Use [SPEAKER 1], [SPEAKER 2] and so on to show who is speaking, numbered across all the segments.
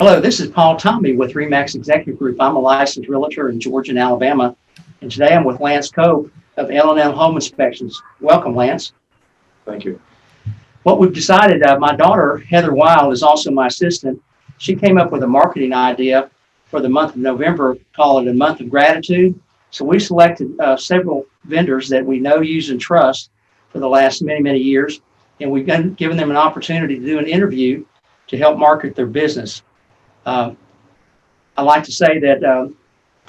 [SPEAKER 1] Hello, this is Paul Tommey with RE/MAX Executive Group. I'm a licensed realtor in Georgia and Alabama, and today I'm with Lance Cope of L&L Home Inspections. Welcome, Lance.
[SPEAKER 2] Thank you.
[SPEAKER 1] What we've decided, my daughter, Heather Wild, is also my assistant. She came up with a marketing idea for the month of November, call it a month of gratitude. So we selected several vendors that we know, use, and trust for the last many years, and we've given them an opportunity to do an interview to help market their business. I like to say that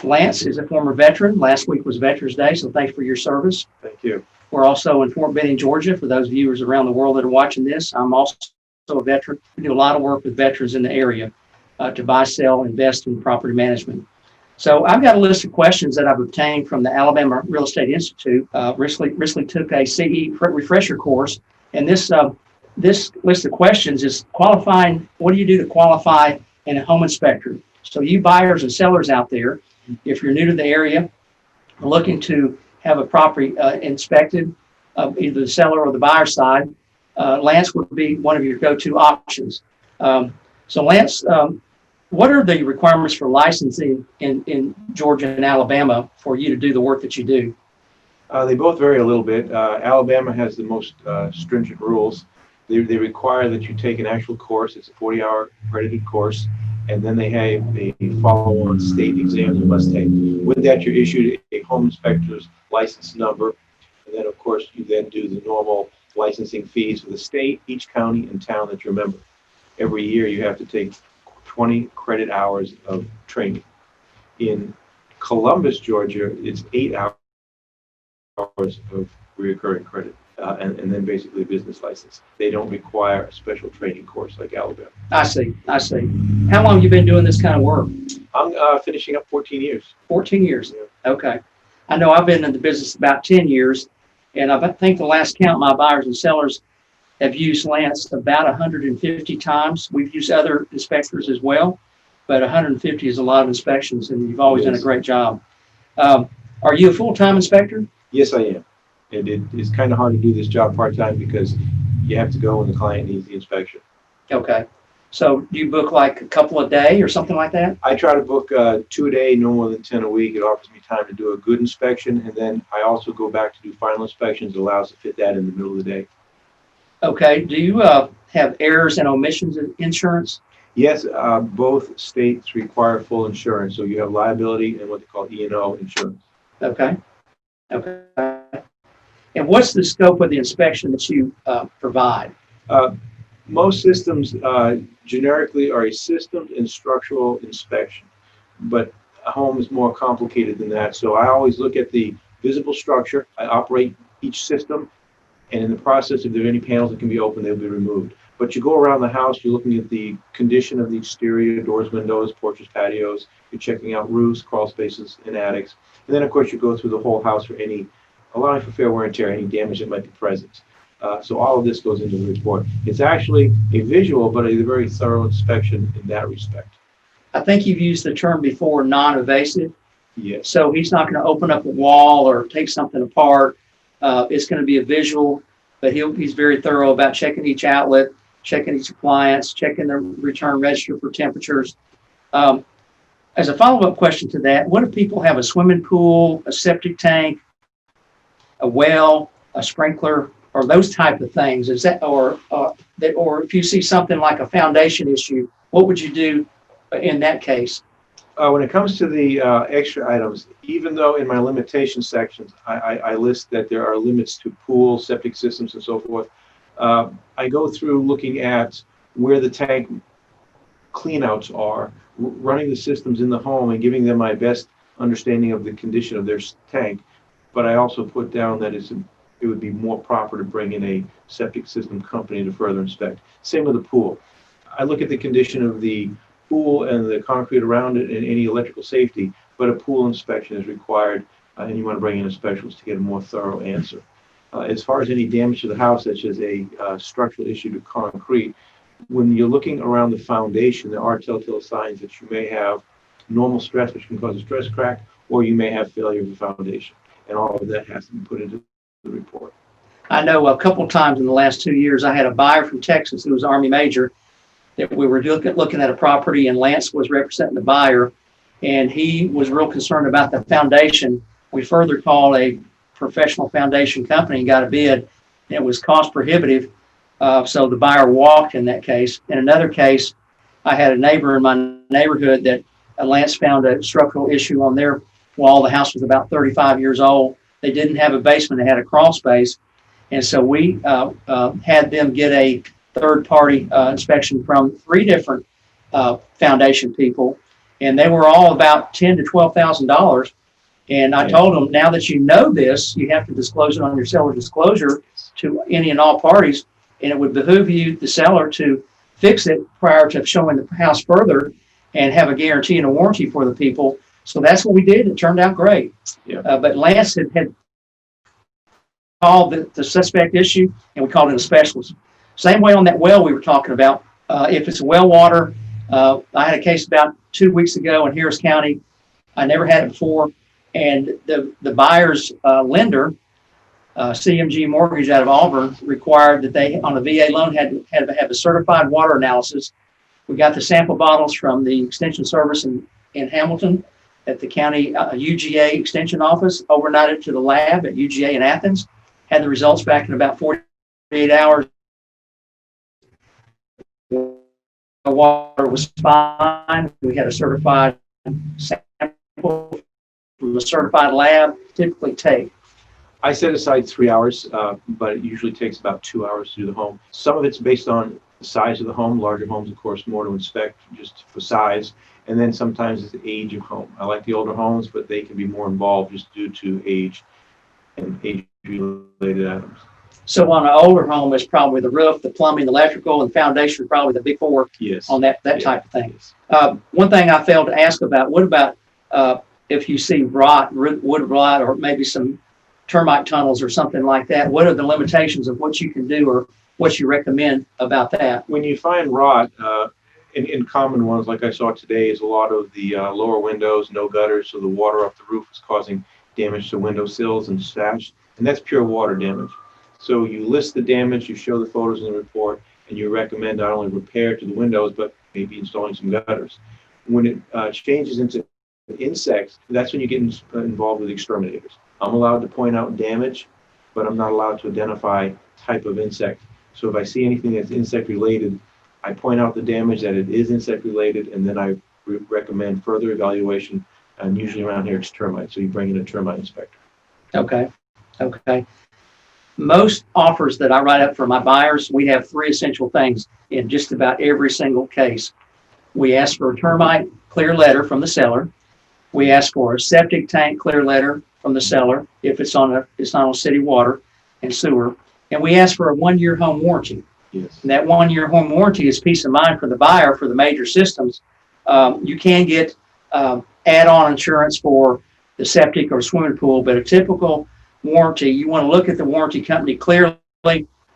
[SPEAKER 1] Lance is a former veteran. Last week was Veterans Day, so thanks for your service.
[SPEAKER 2] Thank you.
[SPEAKER 1] We're also in Fort Benning, Georgia. For those viewers around the world that are watching this, I'm also a veteran. We do a lot of work with veterans in the area to buy, sell, invest in property management. So I've got a list of questions that I've obtained from the Alabama Real Estate Institute. Recently took a CE refresher course, and this list of questions is qualifying. What do you do to qualify in a home inspector? So you buyers and sellers out there, if you're new to the area, looking to have a property inspected, either the seller or the buyer side, Lance would be one of your go-to options. So Lance, what are the requirements for licensing in Georgia and Alabama for you to do the work that you do?
[SPEAKER 2] They both vary a little bit. Alabama has the most stringent rules. They require that you take an actual course. It's a 40-hour accredited course, and then they have a follow-on state exam you must take. With that, you're issued a home inspector's license number, and then, of course, you then do the normal licensing fees for the state, each county, and town that you're a member. Every year, you have to take 20 credit hours of training. In Columbus, Georgia, it's 8 hours of recurring credit. And then basically a business license. They don't require a special training course like Alabama.
[SPEAKER 1] I see. How long have you been doing this kind of work?
[SPEAKER 2] I'm finishing up 14 years.
[SPEAKER 1] 14 years.
[SPEAKER 2] Yeah.
[SPEAKER 1] Okay. I know I've been in the business about 10 years, and I think the last count my buyers and sellers have used Lance about 150 times. We've used other inspectors as well, but 150 is a lot of inspections, and you've always done a great job. Are you a full-time inspector?
[SPEAKER 2] Yes, I am. And it is kind of hard to do this job part-time because you have to go when the client needs the inspection.
[SPEAKER 1] Okay. So do you book like a couple a day or something like that?
[SPEAKER 2] I try to book 2 a day, no more than 10 a week. It offers me time to do a good inspection. And then I also go back to do final inspections. It allows to fit that in the middle of the day.
[SPEAKER 1] Okay. Do you have errors and omissions in insurance?
[SPEAKER 2] Yes, both states require full insurance. So you have liability and what they call E&O insurance.
[SPEAKER 1] Okay. And what's the scope of the inspection that you provide?
[SPEAKER 2] Most systems generically are a systems and structural inspection, but a home is more complicated than that. So I always look at the visible structure. I operate each system, and in the process, if there are any panels that can be opened, they'll be removed. But you go around the house, you're looking at the condition of the exterior, doors, windows, porches, patios. You're checking out roofs, crawl spaces, and attics. And then, of course, you go through the whole house for allowing for fair wear and tear, any damage that might be present. So all of this goes into the report. It's actually a visual, but a very thorough inspection in that respect.
[SPEAKER 1] I think you've used the term before, non-invasive.
[SPEAKER 2] Yes.
[SPEAKER 1] So he's not going to open up a wall or take something apart. It's going to be a visual, but he's very thorough about checking each outlet, checking each appliance, checking the return register for temperatures. As a follow-up question to that, what if people have a swimming pool, a septic tank, a well, a sprinkler, or those type of things? Is that, or if you see something like a foundation issue, what would you do in that case?
[SPEAKER 2] When it comes to the extra items, even though in my limitation sections I list that there are limits to pools, septic systems, and so forth, I go through looking at where the tank cleanouts are, running the systems in the home, and giving them my best understanding of the condition of their tank. But I also put down that it would be more proper to bring in a septic system company to further inspect. Same with the pool. I look at the condition of the pool and the concrete around it and any electrical safety, but a pool inspection is required, and you want to bring in a specialist to get a more thorough answer. As far as any damage to the house, such as a structural issue to concrete, when you're looking around the foundation, there are telltale signs that you may have normal stress, which can cause a stress crack, or you may have failure of the foundation. And all of that has to be put into the report.
[SPEAKER 1] I know a couple times in the last 2 years, I had a buyer from Texas who was an Army major, that we were looking at a property, and Lance was representing the buyer, and he was real concerned about the foundation. We further called a professional foundation company and got a bid, and it was cost prohibitive. So the buyer walked in that case. In another case, I had a neighbor in my neighborhood that Lance found a structural issue on their wall. The house was about 35 years old. They didn't have a basement. They had a crawl space. And so we had them get a third-party inspection from 3 different foundation people, and they were all about $10,000 to $12,000. And I told them, now that you know this, you have to disclose it on your seller disclosure to any and all parties, and it would behoove you, the seller, to fix it prior to showing the house further and have a guarantee and a warranty for the people. So that's what we did. It turned out great.
[SPEAKER 2] Yeah.
[SPEAKER 1] But Lance had called the suspect issue, and we called in a specialist. Same way on that well we were talking about. If it's well water, I had a case about 2 weeks ago in Harris County. I never had it before. And the buyer's lender, CMG Mortgage out of Auburn, required that they, on a VA loan, had to have a certified water analysis. We got the sample bottles from the extension service in Hamilton at the county UGA extension office, overnighted to the lab at UGA in Athens, had the results back in about 48 hours. The water was fine. We had a certified sample from a certified lab. Typically take.
[SPEAKER 2] I set aside 3 hours, but it usually takes about 2 hours to do the home. Some of it's based on the size of the home. Larger homes, of course, more to inspect just for size. And then sometimes it's the age of home. I like the older homes, but they can be more involved just due to age and age-related items.
[SPEAKER 1] So on an older home, it's probably the roof, the plumbing, the electrical, and foundation are probably the big 4
[SPEAKER 2] Yes.
[SPEAKER 1] on that type of thing.
[SPEAKER 2] Yes.
[SPEAKER 1] One thing I failed to ask about, what about if you see rot, wood rot, or maybe some termite tunnels or something like that? What are the limitations of what you can do or what you recommend about that?
[SPEAKER 2] When you find rot, in common ones like I saw today, is a lot of the lower windows, no gutters, so the water off the roof is causing damage to window sills and sash, and that's pure water damage. So you list the damage, you show the photos in the report, and you recommend not only repair to the windows, but maybe installing some gutters. When it changes into insects, that's when you get involved with exterminators. I'm allowed to point out damage, but I'm not allowed to identify type of insect. So if I see anything that's insect related, I point out the damage that it is insect related, and then I recommend further evaluation. And usually around here it's termites, so you bring in a termite inspector.
[SPEAKER 1] Okay. Most offers that I write up for my buyers, we have 3 essential things in just about every single case. We ask for a termite clear letter from the seller. We ask for a septic tank clear letter from the seller if it's not on city water and sewer. And we ask for a 1-year home warranty.
[SPEAKER 2] Yes.
[SPEAKER 1] And that 1-year home warranty is peace of mind for the buyer for the major systems. You can get add-on insurance for the septic or swimming pool, but a typical warranty, you want to look at the warranty company clearly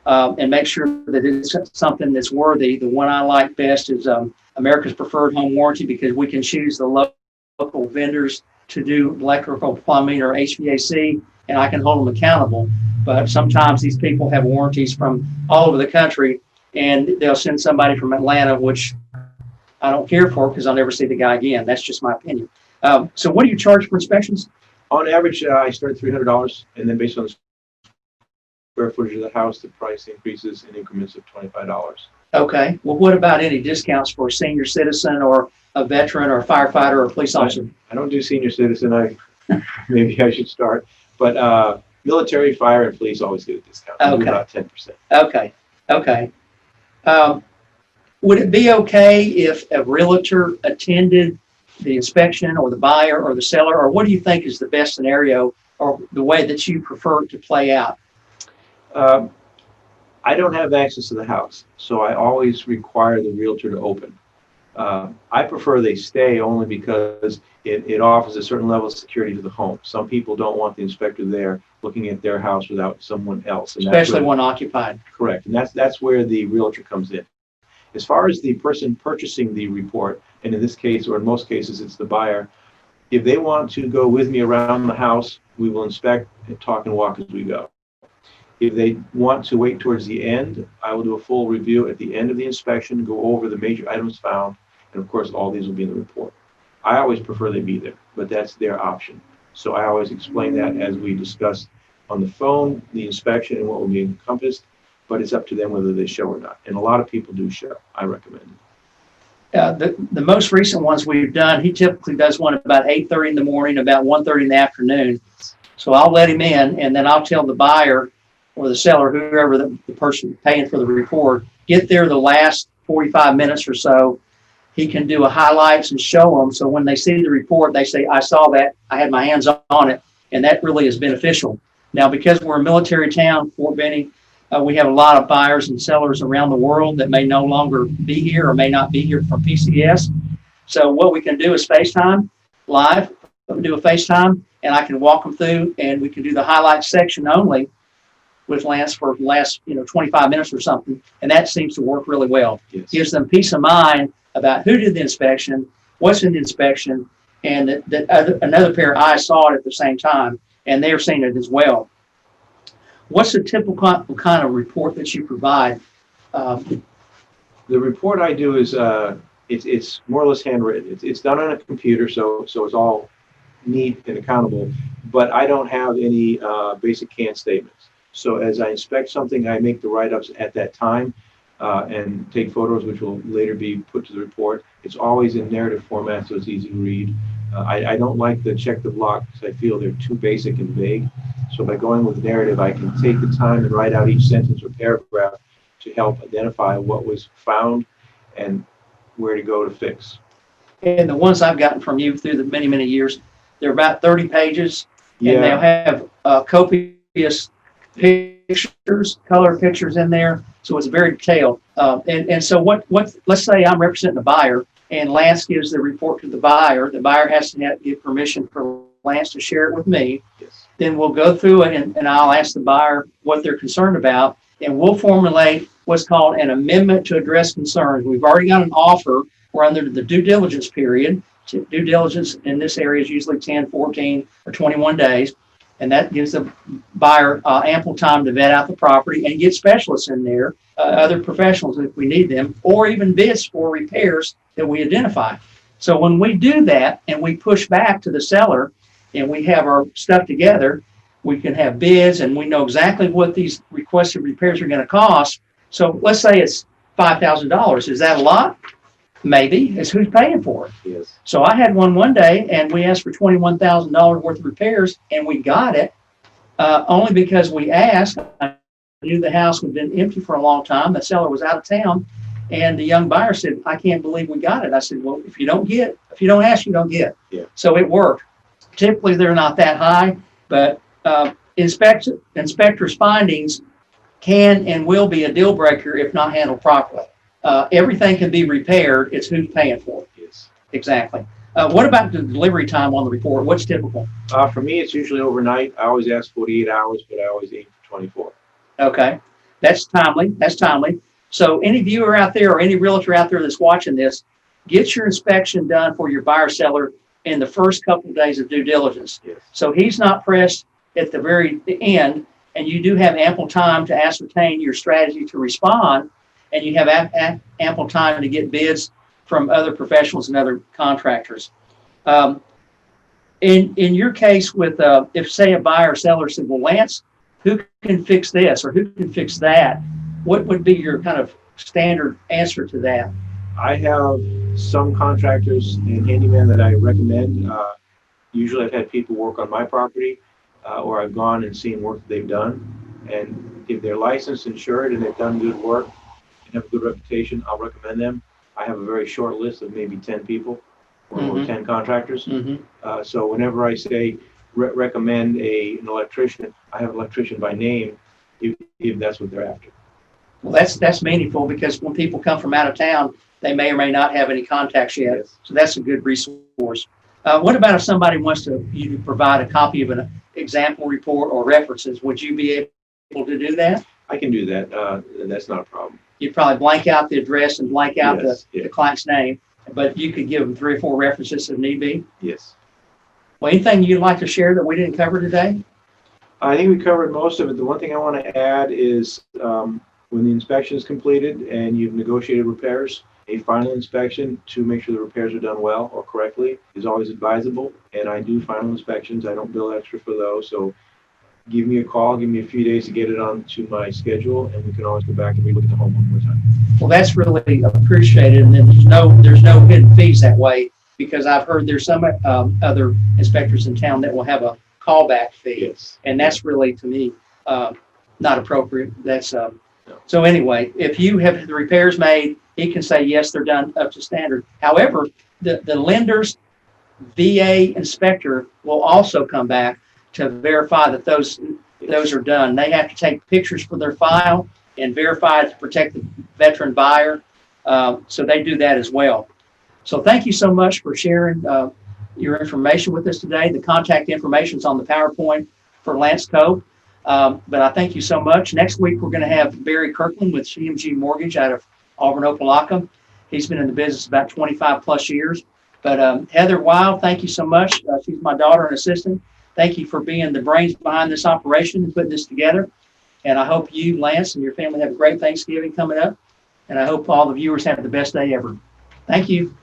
[SPEAKER 1] and make sure that it's something that's worthy. The one I like best is America's Preferred Home Warranty, because we can choose the local vendors to do electrical, plumbing, or HVAC, and I can hold them accountable. But sometimes these people have warranties from all over the country, and they'll send somebody from Atlanta, which I don't care for because I'll never see the guy again. That's just my opinion. So what do you charge for inspections?
[SPEAKER 2] On average, I start at $300, and then based on the square footage of the house, the price increases in increments of $25.
[SPEAKER 1] Okay. Well, what about any discounts for a senior citizen or a veteran or a firefighter or a police officer?
[SPEAKER 2] I don't do senior citizen. Maybe I should start, but military, fire, and police always get a discount.
[SPEAKER 1] Okay.
[SPEAKER 2] About 10%.
[SPEAKER 1] Okay. Would it be okay if a realtor attended the inspection, or the buyer or the seller, or what do you think is the best scenario or the way that you prefer it to play out?
[SPEAKER 2] I don't have access to the house, so I always require the realtor to open. I prefer they stay only because it offers a certain level of security to the home. Some people don't want the inspector there looking at their house without someone else.
[SPEAKER 1] Especially one occupied.
[SPEAKER 2] Correct, and that's where the realtor comes in. As far as the person purchasing the report, and in this case, or in most cases, it's the buyer, if they want to go with me around the house, we will inspect and talk and walk as we go. If they want to wait towards the end, I will do a full review at the end of the inspection, go over the major items found, and of course, all these will be in the report. I always prefer they be there, but that's their option. So I always explain that as we discuss on the phone, the inspection and what will be encompassed, but it's up to them whether they show or not. And a lot of people do show. I recommend it.
[SPEAKER 1] The most recent ones we've done, he typically does one about 8:30 in the morning, about 1:30 in the afternoon. So I'll let him in, and then I'll tell the buyer or the seller, whoever the person paying for the report, get there the last 45 minutes or so. He can do a highlights and show them. So when they see the report, they say, I saw that, I had my hands on it, and that really is beneficial. Now, because we're a military town, Fort Benning, we have a lot of buyers and sellers around the world that may no longer be here or may not be here from PCS. So what we can do is FaceTime live, do a FaceTime, and I can walk them through, and we can do the highlights section only with Lance for the last 25 minutes or something, and that seems to work really well.
[SPEAKER 2] Yes.
[SPEAKER 1] Gives them peace of mind about who did the inspection, what's in the inspection, and that another pair of eyes saw it at the same time, and they're seeing it as well. What's the typical kind of report that you provide?
[SPEAKER 2] The report I do is it's more or less handwritten. It's done on a computer, so it's all neat and accountable. But I don't have any basic canned statements. So as I inspect something, I make the write-ups at that time and take photos, which will later be put to the report. It's always in narrative format, so it's easy to read. I don't like the check the block because I feel they're too basic and vague. So by going with narrative, I can take the time and write out each sentence or paragraph to help identify what was found and where to go to fix.
[SPEAKER 1] And the ones I've gotten from you through the many, many years, they're about 30 pages, and they'll have copious pictures, color pictures in there. So it's very detailed. And so let's say I'm representing the buyer, and Lance gives the report to the buyer. The buyer has to give permission for Lance to share it with me.
[SPEAKER 2] Yes.
[SPEAKER 1] Then we'll go through it, and I'll ask the buyer what they're concerned about, and we'll formulate what's called an amendment to address concerns. We've already got an offer. We're under the due diligence period. Due diligence in this area is usually 10, 14, or 21 days, and that gives the buyer ample time to vet out the property and get specialists in there, other professionals if we need them, or even bids for repairs that we identify. So when we do that and we push back to the seller and we have our stuff together, we can have bids and we know exactly what these requested repairs are going to cost. So let's say it's $5,000. Is that a lot? Maybe. It's who's paying for it.
[SPEAKER 2] Yes.
[SPEAKER 1] So I had one day, and we asked for $21,000 worth of repairs, and we got it only because we asked. I knew the house had been empty for a long time. The seller was out of town, and the young buyer said, "I can't believe we got it." I said, "Well, if you don't ask, you don't get."
[SPEAKER 2] Yeah.
[SPEAKER 1] So it worked. Typically, they're not that high, but inspectors' findings can and will be a deal breaker if not handled properly. Everything can be repaired. It's who's paying for it.
[SPEAKER 2] Yes.
[SPEAKER 1] Exactly. What about the delivery time on the report? What's typical?
[SPEAKER 2] For me, it's usually overnight. I always ask 48 hours, but I always aim for 24.
[SPEAKER 1] Okay. That's timely. So any viewer out there or any realtor out there that's watching this, get your inspection done for your buyer seller in the first couple of days of due diligence.
[SPEAKER 2] Yes.
[SPEAKER 1] So he's not pressed at the very end, and you do have ample time to ascertain your strategy to respond, and you have ample time to get bids from other professionals and other contractors. In your case with, if say a buyer or seller said, well, Lance, who can fix this or who can fix that? What would be your kind of standard answer to that?
[SPEAKER 2] I have some contractors and handymen that I recommend. Usually I've had people work on my property or I've gone and seen work that they've done. And if they're licensed, insured, and they've done good work and have a good reputation, I'll recommend them. I have a very short list of maybe 10 people or 10 contractors. So whenever I say recommend an electrician, I have an electrician by name if that's what they're after.
[SPEAKER 1] Well, that's meaningful because when people come from out of town, they may or may not have any contacts yet.
[SPEAKER 2] Yes.
[SPEAKER 1] So that's a good resource. What about if somebody wants you to provide a copy of an example report or references? Would you be able to do that?
[SPEAKER 2] I can do that. That's not a problem.
[SPEAKER 1] You'd probably blank out the address and blank out the client's name, but you could give them 3 or 4 references if need be.
[SPEAKER 2] Yes.
[SPEAKER 1] Well, anything you'd like to share that we didn't cover today?
[SPEAKER 2] I think we covered most of it. The one thing I want to add is when the inspection is completed and you've negotiated repairs, a final inspection to make sure the repairs are done well or correctly is always advisable. And I do final inspections. I don't bill extra for those. So give me a call, give me a few days to get it onto my schedule, and we can always go back and relook at the home one more time.
[SPEAKER 1] Well, that's really appreciated, and then there's no hidden fees that way, because I've heard there's some other inspectors in town that will have a callback fee,
[SPEAKER 2] Yes.
[SPEAKER 1] and that's really, to me, not appropriate. That's
[SPEAKER 2] No.
[SPEAKER 1] So anyway, if you have the repairs made, he can say, yes, they're done up to standard. However, the lender's VA inspector will also come back to verify that those are done. They have to take pictures for their file and verify it to protect the veteran buyer. So they do that as well. So thank you so much for sharing your information with us today. The contact information is on the PowerPoint for Lance Coe. But I thank you so much. Next week, we're going to have Barry Kirkland with CMG Mortgage out of Auburn, Opelika. He's been in the business about 25 plus years. But Heather Wild, thank you so much. She's my daughter and assistant. Thank you for being the brains behind this operation and putting this together. And I hope you, Lance, and your family have a great Thanksgiving coming up. And I hope all the viewers have the best day ever. Thank you.